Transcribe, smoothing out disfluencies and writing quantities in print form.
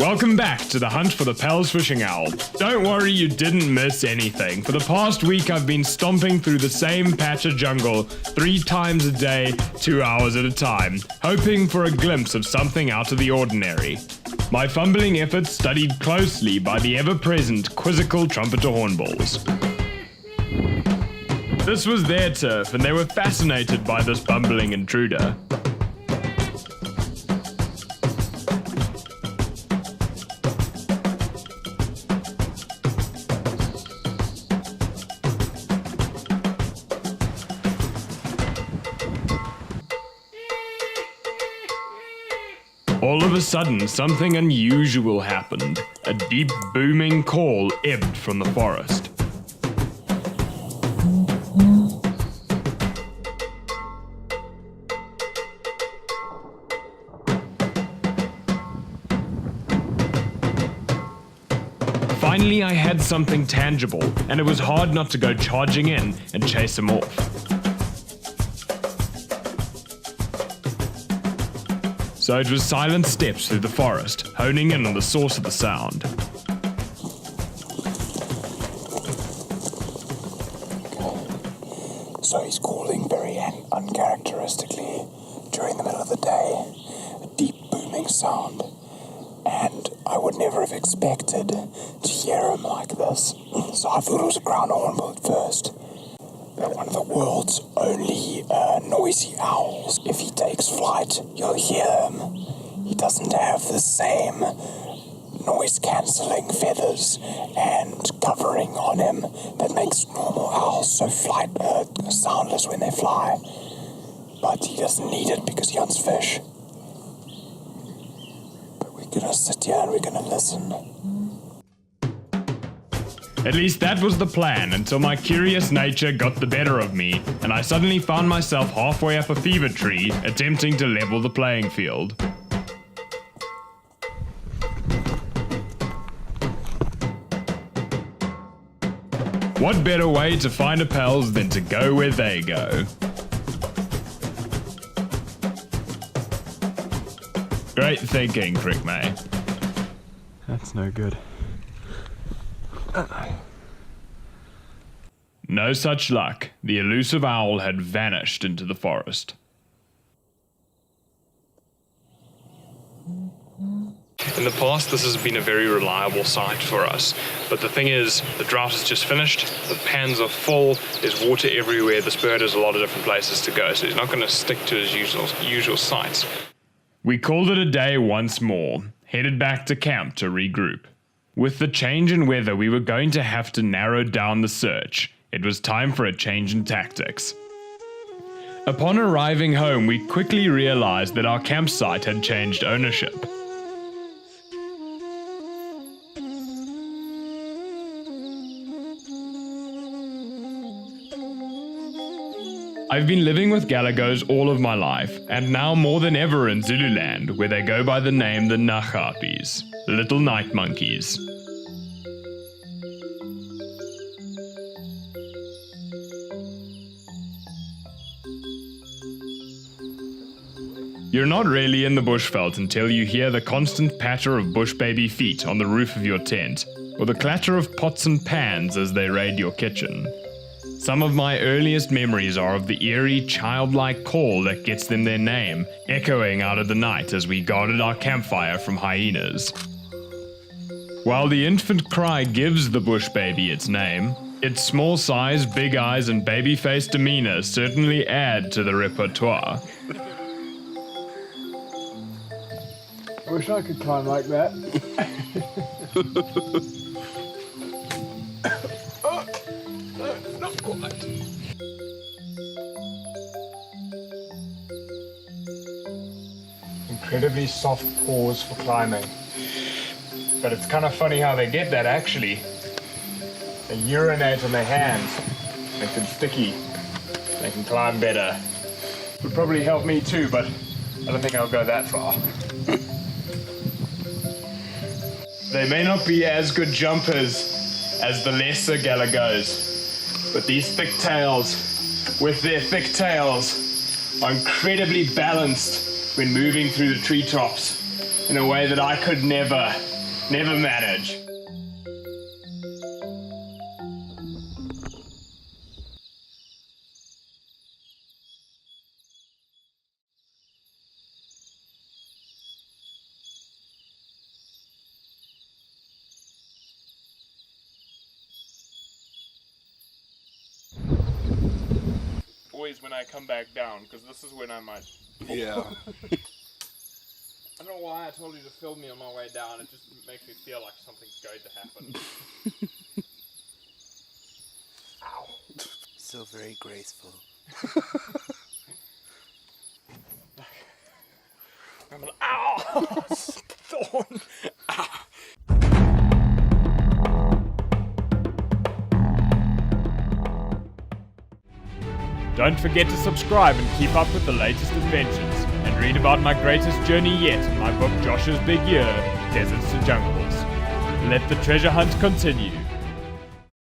Welcome back to the hunt for the Pell's fishing owl. Don't worry, you didn't miss anything. For the past week, I've been stomping through the same patch of jungle 3 times a day, 2 hours at a time, hoping for a glimpse of something out of the ordinary. My fumbling efforts studied closely by the ever-present quizzical trumpeter hornbills. This was their turf, and they were fascinated by this bumbling intruder. All of a sudden, something unusual happened. A deep, booming call ebbed from the forest. Finally, I had something tangible, and it was hard not to go charging in and chase him off. So it was silent steps through the forest, honing in on the source of the sound. So he's calling very uncharacteristically during the middle of the day. A deep booming sound. And I would never have expected to hear him like this. So I thought it was a ground hornbill at first. They're one of the world's only noisy owls. If he takes flight, you'll hear him. He doesn't have the same noise-cancelling feathers and covering on him that makes normal owls so soundless when they fly. But he doesn't need it because he hunts fish. But we're gonna sit here and we're gonna listen. At least that was the plan, until my curious nature got the better of me, and I suddenly found myself halfway up a fever tree, attempting to level the playing field. What better way to find a Pell's than to go where they go? Great thinking, Crickmay. That's no good. No such luck. The elusive owl had vanished into the forest. In the past, this has been a very reliable site for us, but the thing is, the drought has just finished, the pans are full, there's water everywhere, this bird has a lot of different places to go, so he's not going to stick to his usual sites. We called it a day once more, headed back to camp to regroup. With the change in weather, we were going to have to narrow down the search. It was time for a change in tactics. Upon arriving home, we quickly realized that our campsite had changed ownership. I've been living with Galagos all of my life, and now more than ever in Zululand, where they go by the name the Nachapis, little night monkeys. You're not really in the bushveld until you hear the constant patter of bush baby feet on the roof of your tent, or the clatter of pots and pans as they raid your kitchen. Some of my earliest memories are of the eerie, childlike call that gets them their name, echoing out of the night as we guarded our campfire from hyenas. While the infant cry gives the bush baby its name, its small size, big eyes, and baby-faced demeanor certainly add to the repertoire. I wish I could climb like that. Not quite. Incredibly soft paws for climbing. But it's kind of funny how they get that, actually. They urinate on their hands. Make them sticky. They can climb better. Would probably help me too, but I don't think I'll go that far. They may not be as good jumpers as the lesser Galagos, but these thick tails, with their thick tails, are incredibly balanced when moving through the treetops in a way that I could never. Never manage. Always when I come back down, because this is when I might. Yeah. I don't know why I told you to film me on my way down. It just makes me feel like something's going to happen. Ow. So very graceful. I'm like, ow! Thorn! Ah. Don't forget to subscribe and keep up with the latest adventures, and read about my greatest journey yet in my book Josh's Big Year, Deserts to Jungles. Let the treasure hunt continue.